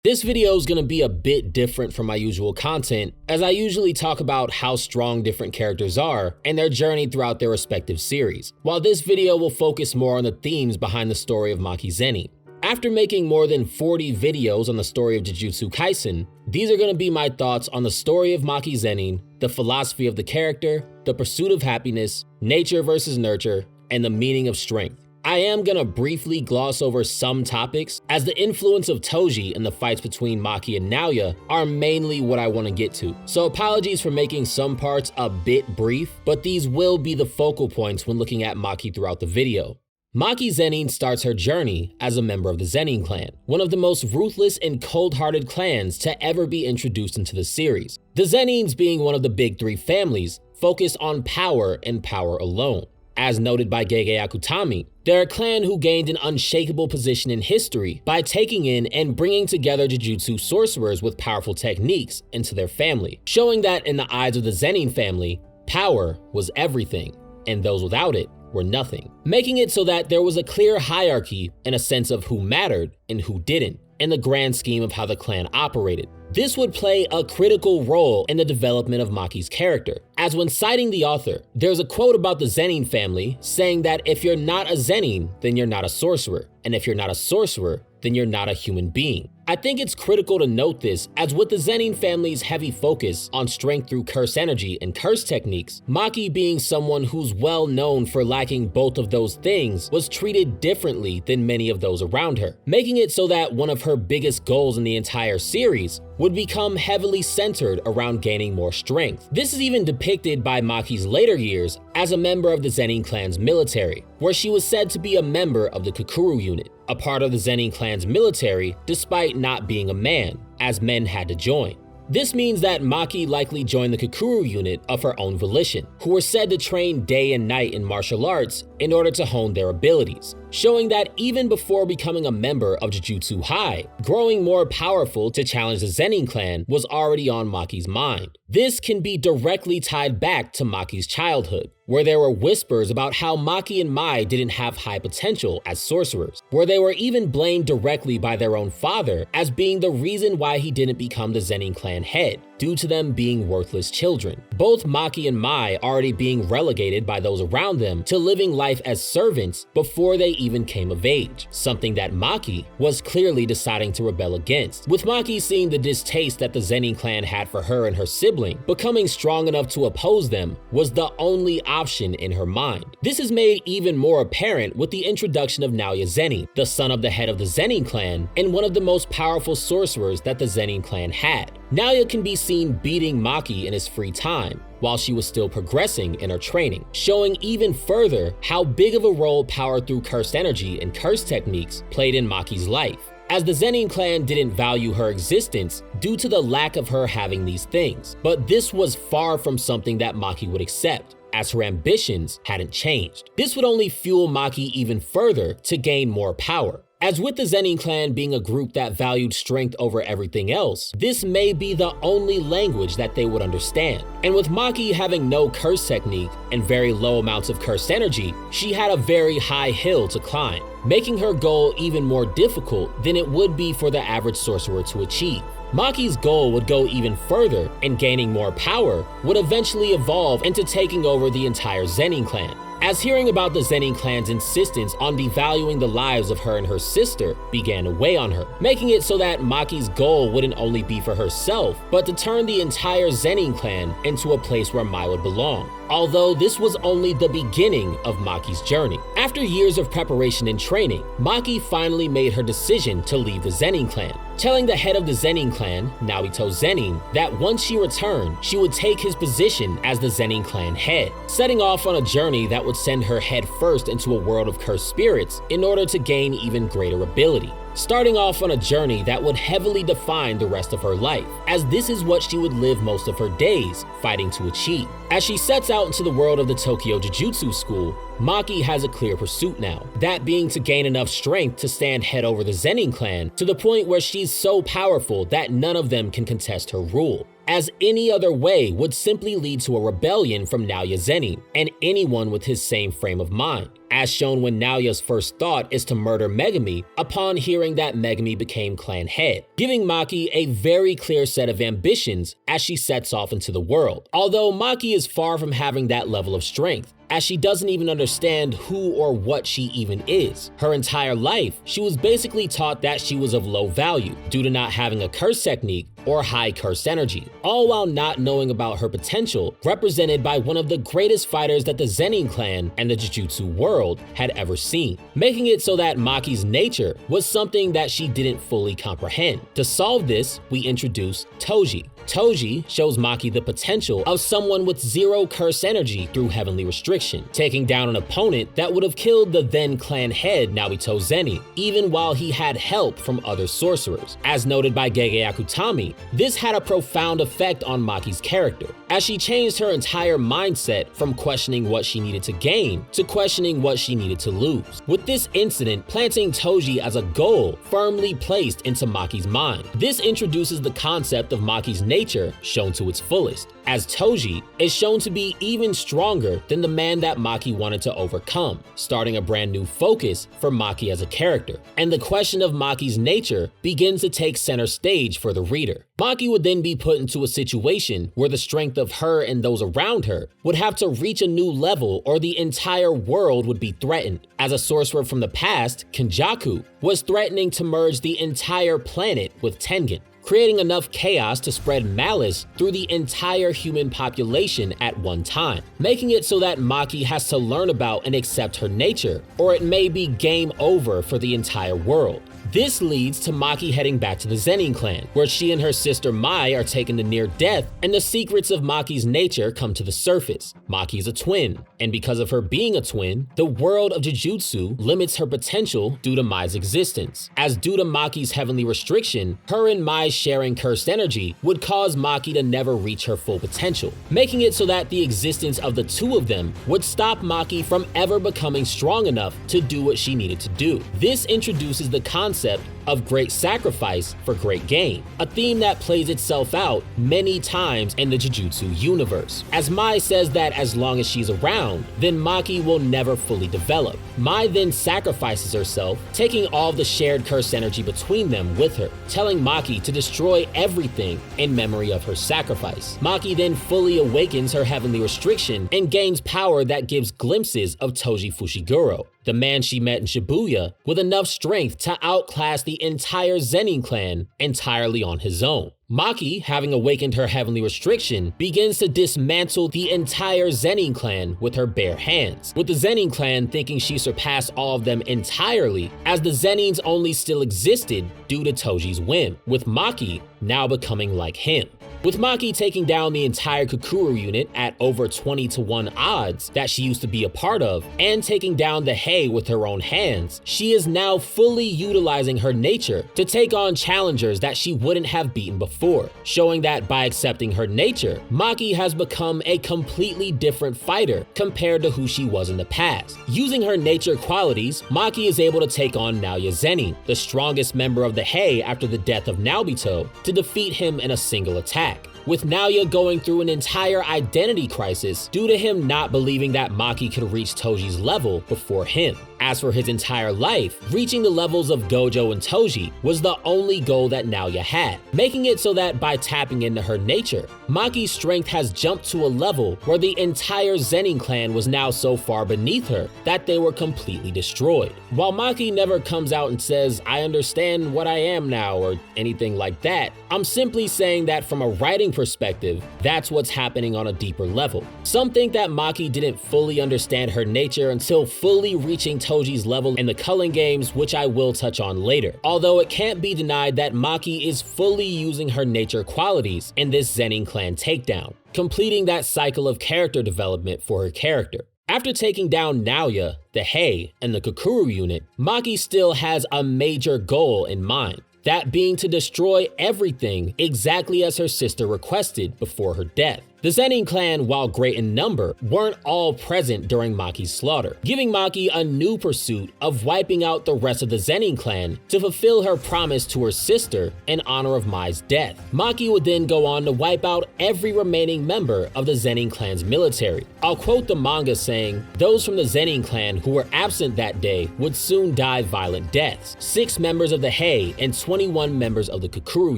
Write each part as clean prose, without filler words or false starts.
This video is going to be a bit different from my usual content, as I usually talk about how strong different characters are and their journey throughout their respective series, while this video will focus more on the themes behind the story of Maki Zenin. After making more than 40 videos on the story of Jujutsu Kaisen, these are going to be my thoughts on the story of Maki Zenin, the philosophy of the character, the pursuit of happiness, nature versus nurture, and the meaning of strength. I am gonna briefly gloss over some topics, as the influence of Toji and the fights between Maki and Naoya are mainly what I want to get to. So apologies for making some parts a bit brief, but these will be the focal points when looking at Maki throughout the video. Maki Zenin starts her journey as a member of the Zenin clan, one of the most ruthless and cold-hearted clans to ever be introduced into the series. The Zenins, being one of the Big Three families, focus on power and power alone. As noted by Gege Akutami, they're a clan who gained an unshakable position in history by taking in and bringing together Jujutsu sorcerers with powerful techniques into their family, showing that in the eyes of the Zenin family, power was everything, and those without it were nothing, making it so that there was a clear hierarchy and a sense of who mattered and who didn't in the grand scheme of how the clan operated. This would play a critical role in the development of Maki's character, as when citing the author, there's a quote about the Zenin family saying that if you're not a Zenin, then you're not a sorcerer, and if you're not a sorcerer, then you're not a human being. I think it's critical to note this, as with the Zenin family's heavy focus on strength through curse energy and curse techniques, Maki, being someone who's well known for lacking both of those things, was treated differently than many of those around her, making it so that one of her biggest goals in the entire series would become heavily centered around gaining more strength. This is even depicted by Maki's later years as a member of the Zenin clan's military, where she was said to be a member of the Kukuru unit, a part of the Zenin clan's military despite not being a man, as men had to join. This means that Maki likely joined the Kukuru unit of her own volition, who were said to train day and night in martial arts in order to hone their abilities, showing that even before becoming a member of Jujutsu High, growing more powerful to challenge the Zenin clan was already on Maki's mind. This can be directly tied back to Maki's childhood, where there were whispers about how Maki and Mai didn't have high potential as sorcerers, where they were even blamed directly by their own father as being the reason why he didn't become the Zenin clan head, due to them being worthless children. Both Maki and Mai already being relegated by those around them to living life as servants before they even came of age, something that Maki was clearly deciding to rebel against, with Maki seeing the distaste that the Zenin clan had for her and her sibling. Becoming strong enough to oppose them was the only option in her mind. This is made even more apparent with the introduction of Naoya Zenin, the son of the head of the Zenin clan and one of the most powerful sorcerers that the Zenin clan had. Naoya can be seen beating Maki in his free time, while she was still progressing in her training, showing even further how big of a role power through cursed energy and curse techniques played in Maki's life, as the Zenin clan didn't value her existence due to the lack of her having these things. But this was far from something that Maki would accept, as her ambitions hadn't changed. This would only fuel Maki even further to gain more power. As with the Zenin clan being a group that valued strength over everything else, this may be the only language that they would understand. And with Maki having no curse technique and very low amounts of curse energy, she had a very high hill to climb, making her goal even more difficult than it would be for the average sorcerer to achieve. Maki's goal would go even further, and gaining more power would eventually evolve into taking over the entire Zenin clan, as hearing about the Zenin clan's insistence on devaluing the lives of her and her sister began to weigh on her, making it so that Maki's goal wouldn't only be for herself, but to turn the entire Zenin clan into a place where Mai would belong. Although this was only the beginning of Maki's journey. After years of preparation and training, Maki finally made her decision to leave the Zenin clan, telling the head of the Zenin clan, Naoto Zenin, that once she returned, she would take his position as the Zenin clan head, setting off on a journey that would send her head first into a world of cursed spirits in order to gain even greater ability, starting off on a journey that would heavily define the rest of her life, as this is what she would live most of her days fighting to achieve. As she sets out into the world of the Tokyo Jujutsu school, Maki has a clear pursuit now, that being to gain enough strength to stand head over the Zenin clan to the point where she's so powerful that none of them can contest her rule, as any other way would simply lead to a rebellion from Naoya Zenin and anyone with his same frame of mind, as shown when Naoya's first thought is to murder Megumi upon hearing that Megumi became clan head, giving Maki a very clear set of ambitions as she sets off into the world. Although Maki is far from having that level of strength, as she doesn't even understand who or what she even is. Her entire life, she was basically taught that she was of low value due to not having a curse technique or high curse energy, all while not knowing about her potential, represented by one of the greatest fighters that the Zenin clan and the Jujutsu world had ever seen, making it so that Maki's nature was something that she didn't fully comprehend. To solve this, we introduce Toge. Toge shows Maki the potential of someone with zero curse energy through heavenly restriction, taking down an opponent that would have killed the then clan head Naoto Zenin, even while he had help from other sorcerers. As noted by Gege Akutami, this had a profound effect on Maki's character, as she changed her entire mindset from questioning what she needed to gain to questioning what she needed to lose, with this incident planting Toge as a goal firmly placed into Maki's mind. This introduces the concept of Maki's nature shown to its fullest, as Toge is shown to be even stronger than the man that Maki wanted to overcome, starting a brand new focus for Maki as a character, and the question of Maki's nature begins to take center stage for the reader. Maki would then be put into a situation where the strength of her and those around her would have to reach a new level or the entire world would be threatened, as a sorcerer from the past, Kenjaku, was threatening to merge the entire planet with Tengen, creating enough chaos to spread malice through the entire human population at one time, making it so that Maki has to learn about and accept her nature, or it may be game over for the entire world. This leads to Maki heading back to the Zenin clan, where she and her sister Mai are taken to near death, and the secrets of Maki's nature come to the surface. Maki is a twin, and because of her being a twin, the world of Jujutsu limits her potential due to Mai's existence, as due to Maki's heavenly restriction, her and Mai sharing cursed energy would cause Maki to never reach her full potential, making it so that the existence of the two of them would stop Maki from ever becoming strong enough to do what she needed to do. This introduces the concept of great sacrifice for great gain, a theme that plays itself out many times in the Jujutsu universe, as Mai says that as long as she's around, then Maki will never fully develop. Mai then sacrifices herself, taking all the shared curse energy between them with her, telling Maki to destroy everything in memory of her sacrifice. Maki then fully awakens her heavenly restriction and gains power that gives glimpses of Toji Fushiguro, the man she met in Shibuya, with enough strength to outclass the entire Zenin clan entirely on his own. Maki, having awakened her heavenly restriction, begins to dismantle the entire Zenin clan with her bare hands, with the Zenin clan thinking she surpassed all of them entirely, as the Zenins only still existed due to Toji's whim, with Maki now becoming like him. With Maki taking down the entire Kokuru unit at over 20-to-1 odds that she used to be a part of, and taking down the Hei with her own hands, she is now fully utilizing her nature to take on challengers that she wouldn't have beaten before, showing that by accepting her nature, Maki has become a completely different fighter compared to who she was in the past. Using her nature qualities, Maki is able to take on Naoya Zenin, the strongest member of the Hei after the death of Naobito, to defeat him in a single attack, with Naoya going through an entire identity crisis due to him not believing that Maki could reach Toji's level before him. As for his entire life, reaching the levels of Gojo and Toji was the only goal that Naoya had, making it so that by tapping into her nature, Maki's strength has jumped to a level where the entire Zenin clan was now so far beneath her that they were completely destroyed. While Maki never comes out and says, "I understand what I am now," or anything like that, I'm simply saying that from a writing perspective, that's what's happening on a deeper level. Some think that Maki didn't fully understand her nature until fully reaching Toji's level in the Culling games, which I will touch on later. Although it can't be denied that Maki is fully using her nature qualities in this Zenin clan takedown, completing that cycle of character development for her character. After taking down Naoya, the Hei, and the Kokuru unit, Maki still has a major goal in mind, that being to destroy everything exactly as her sister requested before her death. The Zenin clan, while great in number, weren't all present during Maki's slaughter, giving Maki a new pursuit of wiping out the rest of the Zenin clan to fulfill her promise to her sister in honor of Mai's death. Maki would then go on to wipe out every remaining member of the Zenin clan's military. I'll quote the manga saying, "Those from the Zenin clan who were absent that day would soon die violent deaths. 6 members of the Hei and 21 members of the Kakuru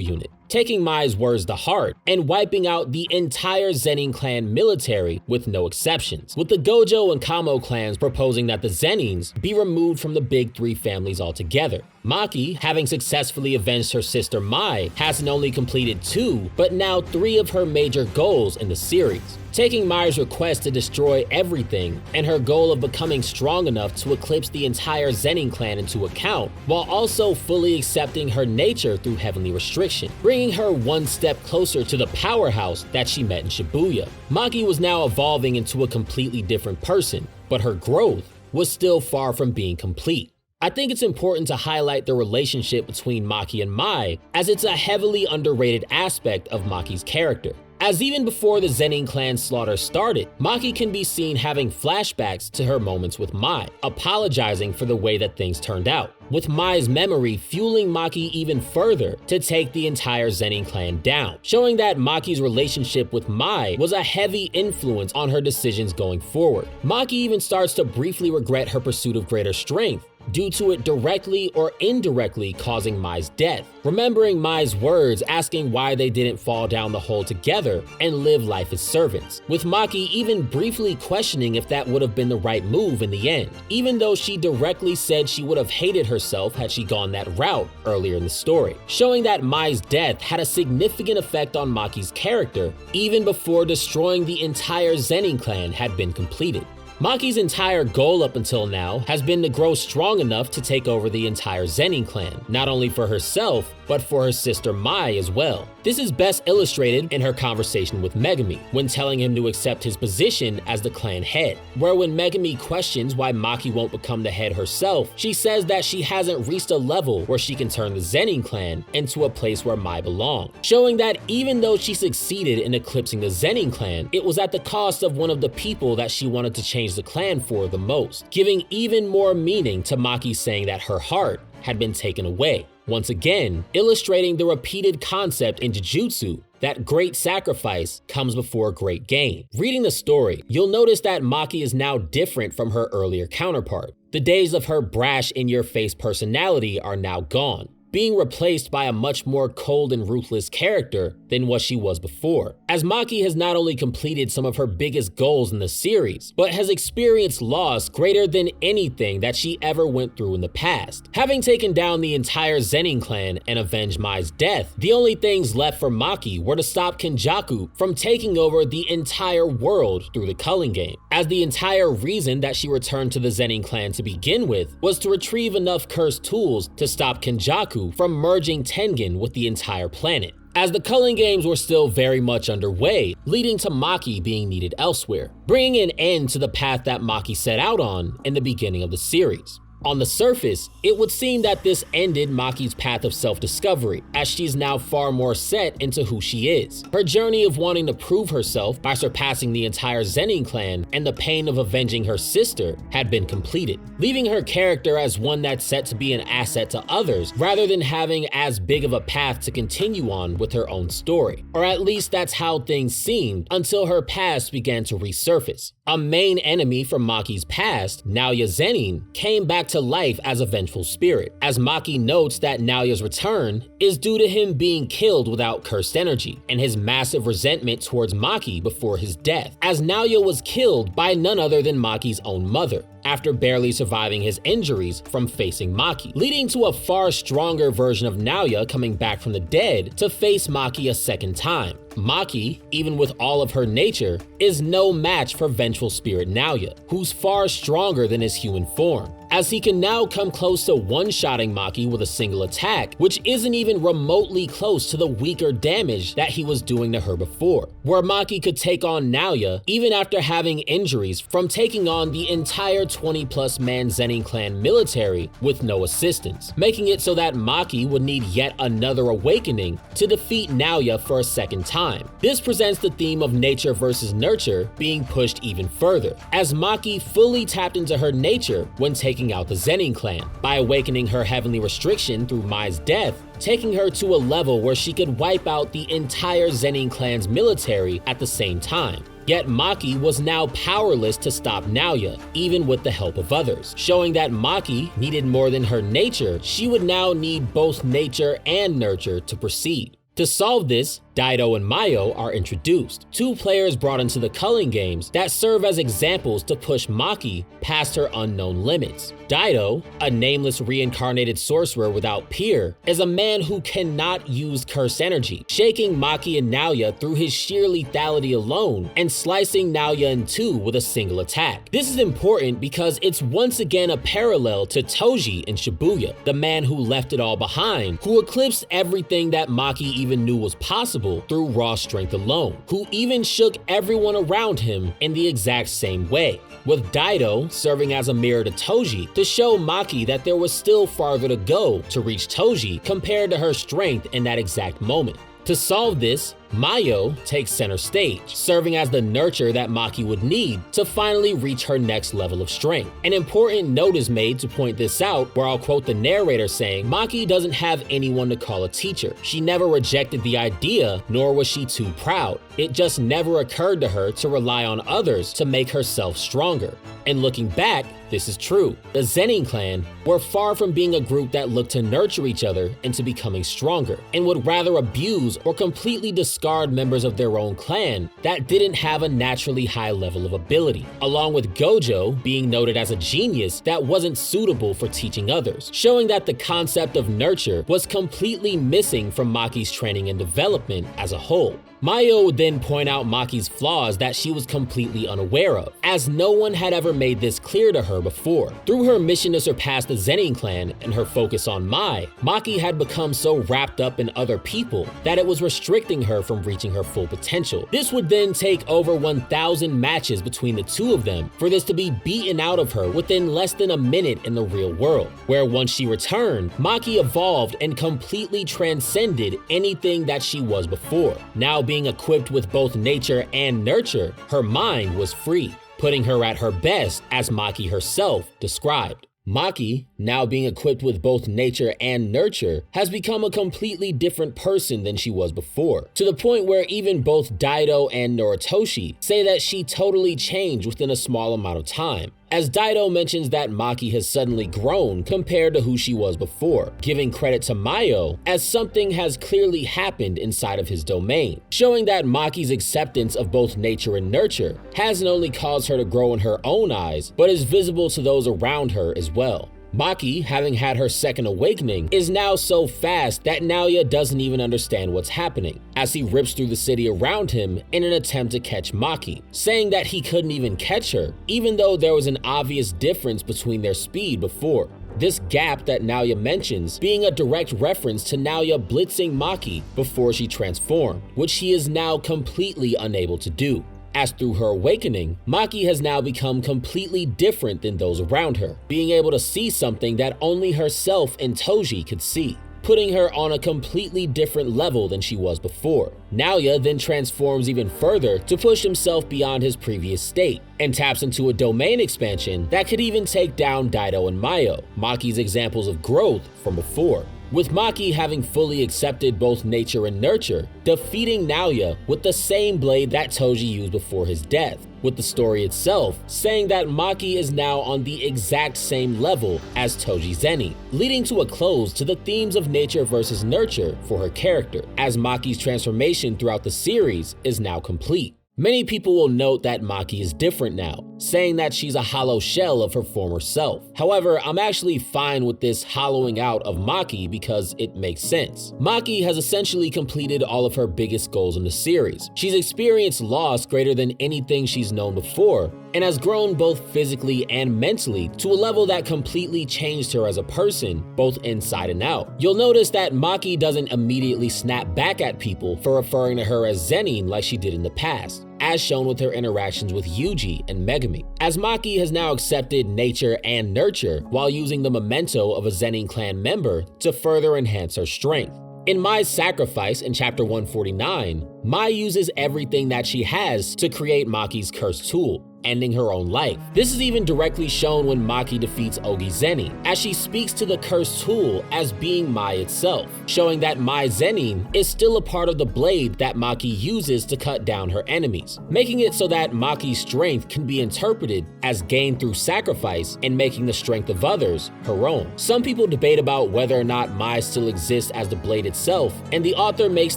unit." Taking Mai's words to heart and wiping out the entire Zenin clan military with no exceptions, with the Gojo and Kamo clans proposing that the Zenins be removed from the Big Three families altogether. Maki, having successfully avenged her sister Mai, hasn't only completed 2, but now 3 of her major goals in the series. Taking Mai's request to destroy everything and her goal of becoming strong enough to eclipse the entire Zenin clan into account, while also fully accepting her nature through heavenly restriction, bringing her one step closer to the powerhouse that she met in Shibuya. Maki was now evolving into a completely different person, but her growth was still far from being complete. I think it's important to highlight the relationship between Maki and Mai, as it's a heavily underrated aspect of Maki's character. As even before the Zenin clan slaughter started, Maki can be seen having flashbacks to her moments with Mai, apologizing for the way that things turned out, with Mai's memory fueling Maki even further to take the entire Zenin clan down, showing that Maki's relationship with Mai was a heavy influence on her decisions going forward. Maki even starts to briefly regret her pursuit of greater strength, due to it directly or indirectly causing Mai's death, remembering Mai's words asking why they didn't fall down the hole together and live life as servants, with Maki even briefly questioning if that would have been the right move in the end, even though she directly said she would have hated herself had she gone that route earlier in the story, showing that Mai's death had a significant effect on Maki's character even before destroying the entire Zenin clan had been completed. Maki's entire goal up until now has been to grow strong enough to take over the entire Zenin clan, not only for herself, but for her sister Mai as well. This is best illustrated in her conversation with Megumi, when telling him to accept his position as the clan head, where when Megumi questions why Maki won't become the head herself, she says that she hasn't reached a level where she can turn the Zenin clan into a place where Mai belongs, showing that even though she succeeded in eclipsing the Zenin clan, it was at the cost of one of the people that she wanted to change the clan for the most, giving even more meaning to Maki saying that her heart had been taken away. Once again, illustrating the repeated concept in Jujutsu that great sacrifice comes before great gain. Reading the story, you'll notice that Maki is now different from her earlier counterpart. The days of her brash, in-your-face personality are now gone, being replaced by a much more cold and ruthless character than what she was before, as Maki has not only completed some of her biggest goals in the series, but has experienced loss greater than anything that she ever went through in the past. Having taken down the entire Zenin clan and avenged Mai's death, the only things left for Maki were to stop Kenjaku from taking over the entire world through the culling game, as the entire reason that she returned to the Zenin clan to begin with was to retrieve enough cursed tools to stop Kenjaku from merging Tengen with the entire planet, as the culling games were still very much underway, leading to Maki being needed elsewhere, bringing an end to the path that Maki set out on in the beginning of the series. On the surface, it would seem that this ended Maki's path of self-discovery, as she's now far more set into who she is. Her journey of wanting to prove herself by surpassing the entire Zenin clan and the pain of avenging her sister had been completed, leaving her character as one that's set to be an asset to others rather than having as big of a path to continue on with her own story. Or at least that's how things seemed until her past began to resurface. A main enemy from Maki's past, Naoya Zenin, came back to life as a vengeful spirit, as Maki notes that Naoya's return is due to him being killed without cursed energy, and his massive resentment towards Maki before his death, as Naoya was killed by none other than Maki's own mother, after barely surviving his injuries from facing Maki, leading to a far stronger version of Naoya coming back from the dead to face Maki a second time. Maki, even with all of her nature, is no match for vengeful spirit Naoya, who's far stronger than his human form, as he can now come close to one-shotting Maki with a single attack, which isn't even remotely close to the weaker damage that he was doing to her before, where Maki could take on Naoya even after having injuries from taking on the entire 20+ man Zenin clan military with no assistance, making it so that Maki would need yet another awakening to defeat Naoya for a second time. This presents the theme of nature versus nurture being pushed even further, as Maki fully tapped into her nature when taking out the Zenin clan, by awakening her heavenly restriction through Mai's death, taking her to a level where she could wipe out the entire Zenin clan's military at the same time. Yet Maki was now powerless to stop Naoya, even with the help of others, showing that Maki needed more than her nature. She would now need both nature and nurture to proceed. To solve this, Daido and Mayo are introduced, two players brought into the culling games that serve as examples to push Maki past her unknown limits. Daido, a nameless reincarnated sorcerer without peer, is a man who cannot use curse energy, shaking Maki and Naoya through his sheer lethality alone and slicing Naoya in two with a single attack. This is important because it's once again a parallel to Toji in Shibuya, the man who left it all behind, who eclipsed everything that Maki even knew was possible through raw strength alone, who even shook everyone around him in the exact same way, with Daido serving as a mirror to Toji to show Maki that there was still farther to go to reach Toji compared to her strength in that exact moment. To solve this, Mayo takes center stage, serving as the nurture that Maki would need to finally reach her next level of strength. An important note is made to point this out, where I'll quote the narrator saying, "Maki doesn't have anyone to call a teacher. She never rejected the idea, nor was she too proud. It just never occurred to her to rely on others to make herself stronger." And looking back, this is true. The Zenin clan were far from being a group that looked to nurture each other into becoming stronger, and would rather abuse or completely discard members of their own clan that didn't have a naturally high level of ability, along with Gojo being noted as a genius that wasn't suitable for teaching others, showing that the concept of nurture was completely missing from Maki's training and development as a whole. Mayo would then point out Maki's flaws that she was completely unaware of, as no one had ever made this clear to her before. Through her mission to surpass the Zenin clan and her focus on Mai, Maki had become so wrapped up in other people that it was restricting her from reaching her full potential. This would then take over 1,000 matches between the two of them for this to be beaten out of her within less than a minute in the real world, where once she returned, Maki evolved and completely transcended anything that she was before. Now being equipped with both nature and nurture, her mind was free, putting her at her best, as Maki herself described. Maki, now being equipped with both nature and nurture, has become a completely different person than she was before, to the point where even both Daido and Noritoshi say that she totally changed within a small amount of time, as Daido mentions that Maki has suddenly grown compared to who she was before, giving credit to Mayo as something has clearly happened inside of his domain, showing that Maki's acceptance of both nature and nurture hasn't only caused her to grow in her own eyes, but is visible to those around her as well. Maki, having had her second awakening, is now so fast that Naoya doesn't even understand what's happening, as he rips through the city around him in an attempt to catch Maki, saying that he couldn't even catch her, even though there was an obvious difference between their speed before. This gap that Naoya mentions being a direct reference to Naoya blitzing Maki before she transformed, which she is now completely unable to do, as through her awakening, Maki has now become completely different than those around her, being able to see something that only herself and Toji could see, putting her on a completely different level than she was before. Naoya then transforms even further to push himself beyond his previous state, and taps into a domain expansion that could even take down Daido and Mayo, Maki's examples of growth from before, with Maki having fully accepted both nature and nurture, defeating Naoya with the same blade that Toji used before his death, with the story itself saying that Maki is now on the exact same level as Toji Zenin, leading to a close to the themes of nature versus nurture for her character, as Maki's transformation throughout the series is now complete. Many people will note that Maki is different now, saying that she's a hollow shell of her former self. However, I'm actually fine with this hollowing out of Maki because it makes sense. Maki has essentially completed all of her biggest goals in the series. She's experienced loss greater than anything she's known before, and has grown both physically and mentally to a level that completely changed her as a person, both inside and out. You'll notice that Maki doesn't immediately snap back at people for referring to her as Zenin like she did in the past, as shown with her interactions with Yuji and Megumi, as Maki has now accepted nature and nurture while using the memento of a Zenin clan member to further enhance her strength. In Mai's sacrifice in chapter 149, Mai uses everything that she has to create Maki's cursed tool, ending her own life. This is even directly shown when Maki defeats Ogi Zenin, as she speaks to the cursed tool as being Mai itself, showing that Mai Zenin is still a part of the blade that Maki uses to cut down her enemies, making it so that Maki's strength can be interpreted as gained through sacrifice and making the strength of others her own. Some people debate about whether or not Mai still exists as the blade itself, and the author makes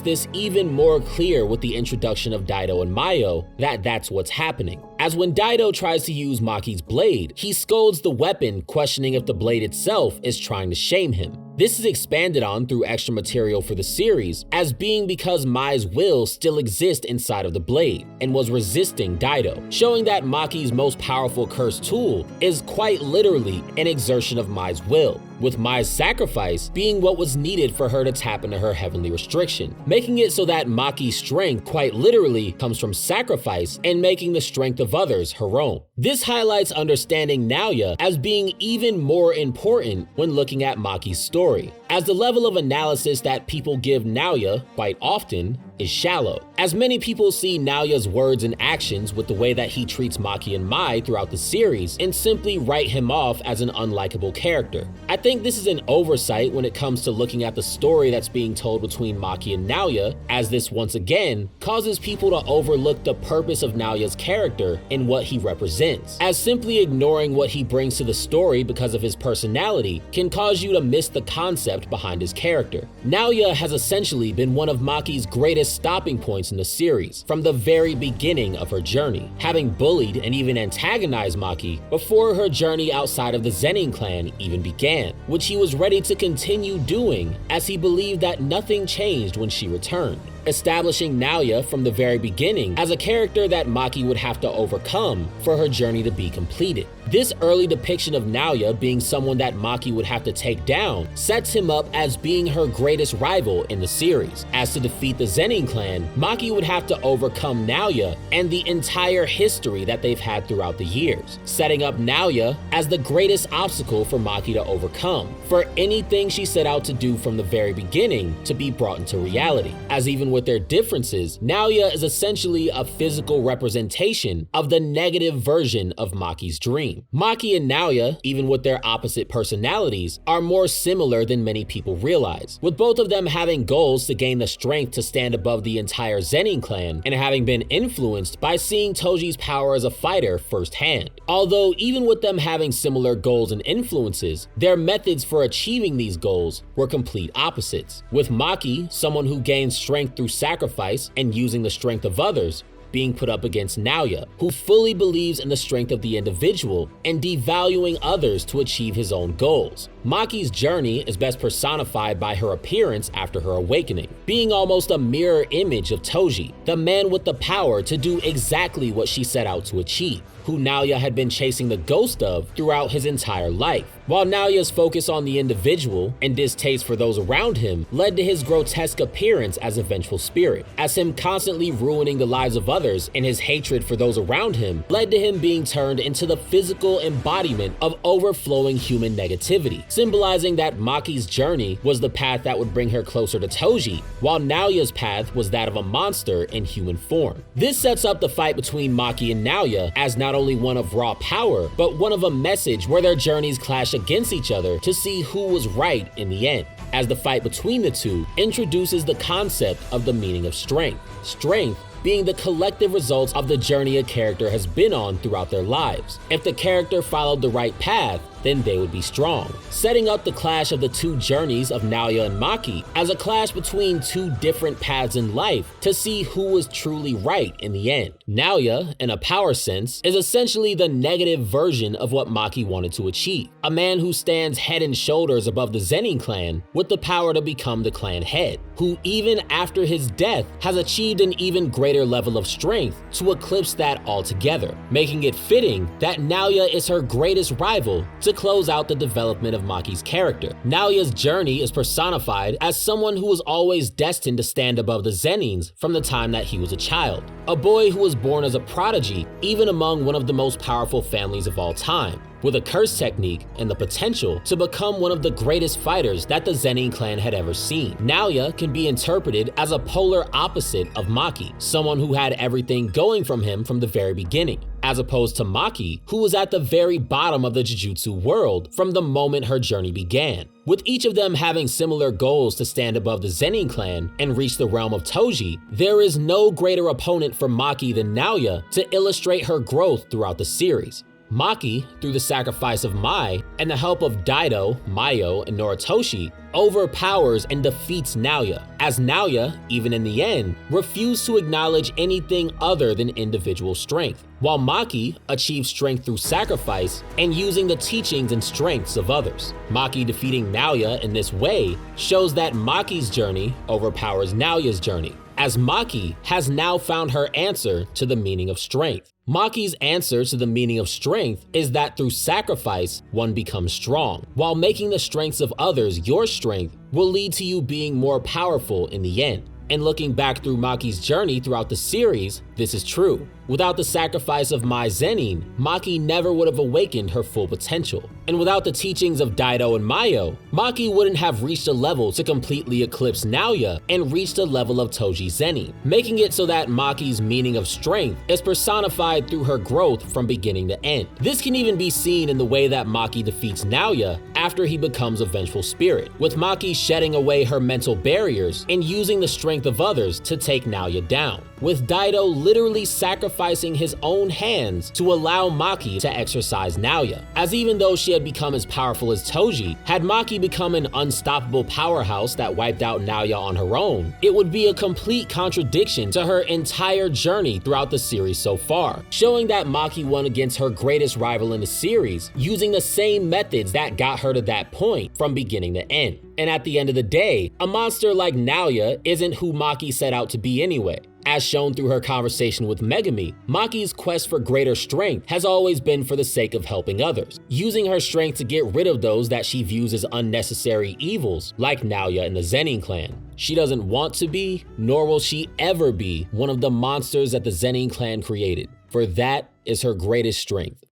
this even more clear with the introduction of Daido and Mayo that that's what's happening. As when Daido tries to use Maki's blade, he scolds the weapon, questioning if the blade itself is trying to shame him. This is expanded on through extra material for the series as being because Mai's will still exists inside of the blade and was resisting Daido, showing that Maki's most powerful cursed tool is quite literally an exertion of Mai's will, with Mai's sacrifice being what was needed for her to tap into her heavenly restriction, making it so that Maki's strength quite literally comes from sacrifice and making the strength of others her own. This highlights understanding Naoya as being even more important when looking at Maki's story, as the level of analysis that people give Naoya quite often is shallow, as many people see Naoya's words and actions with the way that he treats Maki and Mai throughout the series and simply write him off as an unlikable character. I think this is an oversight when it comes to looking at the story that's being told between Maki and Naoya, as this once again causes people to overlook the purpose of Naoya's character and what he represents, as simply ignoring what he brings to the story because of his personality can cause you to miss the concept behind his character. Naoya has essentially been one of Maki's greatest stopping points in the series from the very beginning of her journey, having bullied and even antagonized Maki before her journey outside of the Zenin clan even began, which he was ready to continue doing as he believed that nothing changed when she returned, establishing Naoya from the very beginning as a character that Maki would have to overcome for her journey to be completed. This early depiction of Naoya being someone that Maki would have to take down sets him up as being her greatest rival in the series, as to defeat the Zenin clan, Maki would have to overcome Naoya and the entire history that they've had throughout the years, setting up Naoya as the greatest obstacle for Maki to overcome, for anything she set out to do from the very beginning to be brought into reality, as even with their differences, Naoya is essentially a physical representation of the negative version of Maki's dream. Maki and Naoya, even with their opposite personalities, are more similar than many people realize, with both of them having goals to gain the strength to stand above the entire Zenin clan and having been influenced by seeing Toji's power as a fighter firsthand. Although even with them having similar goals and influences, their methods for achieving these goals were complete opposites, with Maki, someone who gains strength through sacrifice and using the strength of others, being put up against Naoya, who fully believes in the strength of the individual and devaluing others to achieve his own goals. Maki's journey is best personified by her appearance after her awakening, being almost a mirror image of Toji, the man with the power to do exactly what she set out to achieve, who Naoya had been chasing the ghost of throughout his entire life. While Naoya's focus on the individual and distaste for those around him led to his grotesque appearance as a vengeful spirit, as him constantly ruining the lives of others and his hatred for those around him led to him being turned into the physical embodiment of overflowing human negativity, symbolizing that Maki's journey was the path that would bring her closer to Toji, while Naoya's path was that of a monster in human form. This sets up the fight between Maki and Naoya as not only one of raw power, but one of a message where their journeys clash against each other to see who was right in the end, as the fight between the two introduces the concept of the meaning of strength. Strength being the collective results of the journey a character has been on throughout their lives. If the character followed the right path, then they would be strong, setting up the clash of the two journeys of Naoya and Maki as a clash between two different paths in life to see who was truly right in the end. Naoya, in a power sense, is essentially the negative version of what Maki wanted to achieve, a man who stands head and shoulders above the Zenin clan with the power to become the clan head, who even after his death has achieved an even greater level of strength to eclipse that altogether, making it fitting that Naoya is her greatest rival to close out the development of Maki's character. Naoya's journey is personified as someone who was always destined to stand above the Zenins from the time that he was a child, a boy who was born as a prodigy even among one of the most powerful families of all time, with a curse technique and the potential to become one of the greatest fighters that the Zenin clan had ever seen. Naoya can be interpreted as a polar opposite of Maki, someone who had everything going from him from the very beginning, as opposed to Maki, who was at the very bottom of the Jujutsu world from the moment her journey began. With each of them having similar goals to stand above the Zenin clan and reach the realm of Toji, there is no greater opponent for Maki than Naoya to illustrate her growth throughout the series. Maki, through the sacrifice of Mai and the help of Daido, Mayo, and Noritoshi, overpowers and defeats Naoya, as Naoya, even in the end, refused to acknowledge anything other than individual strength, while Maki achieves strength through sacrifice and using the teachings and strengths of others. Maki defeating Naoya in this way shows that Maki's journey overpowers Naoya's journey, as Maki has now found her answer to the meaning of strength. Maki's answer to the meaning of strength is that through sacrifice, one becomes strong, while making the strengths of others your strength will lead to you being more powerful in the end. And looking back through Maki's journey throughout the series, this is true. Without the sacrifice of Mai Zenin, Maki never would have awakened her full potential. And without the teachings of Daido and Mayo, Maki wouldn't have reached a level to completely eclipse Naoya and reached a level of Toji Zenin, making it so that Maki's meaning of strength is personified through her growth from beginning to end. This can even be seen in the way that Maki defeats Naoya after he becomes a vengeful spirit, with Maki shedding away her mental barriers and using the strength of others to take Naoya down, with Daido literally sacrificing his own hands to allow Maki to exorcise Naoya, as even though she had become as powerful as Toji, had Maki become an unstoppable powerhouse that wiped out Naoya on her own, it would be a complete contradiction to her entire journey throughout the series so far, showing that Maki won against her greatest rival in the series, using the same methods that got her to that point from beginning to end. And at the end of the day, a monster like Naoya isn't who Maki set out to be anyway. As shown through her conversation with Megumi, Maki's quest for greater strength has always been for the sake of helping others, using her strength to get rid of those that she views as unnecessary evils, like Naoya and the Zenin clan. She doesn't want to be, nor will she ever be, one of the monsters that the Zenin clan created, for that is her greatest strength.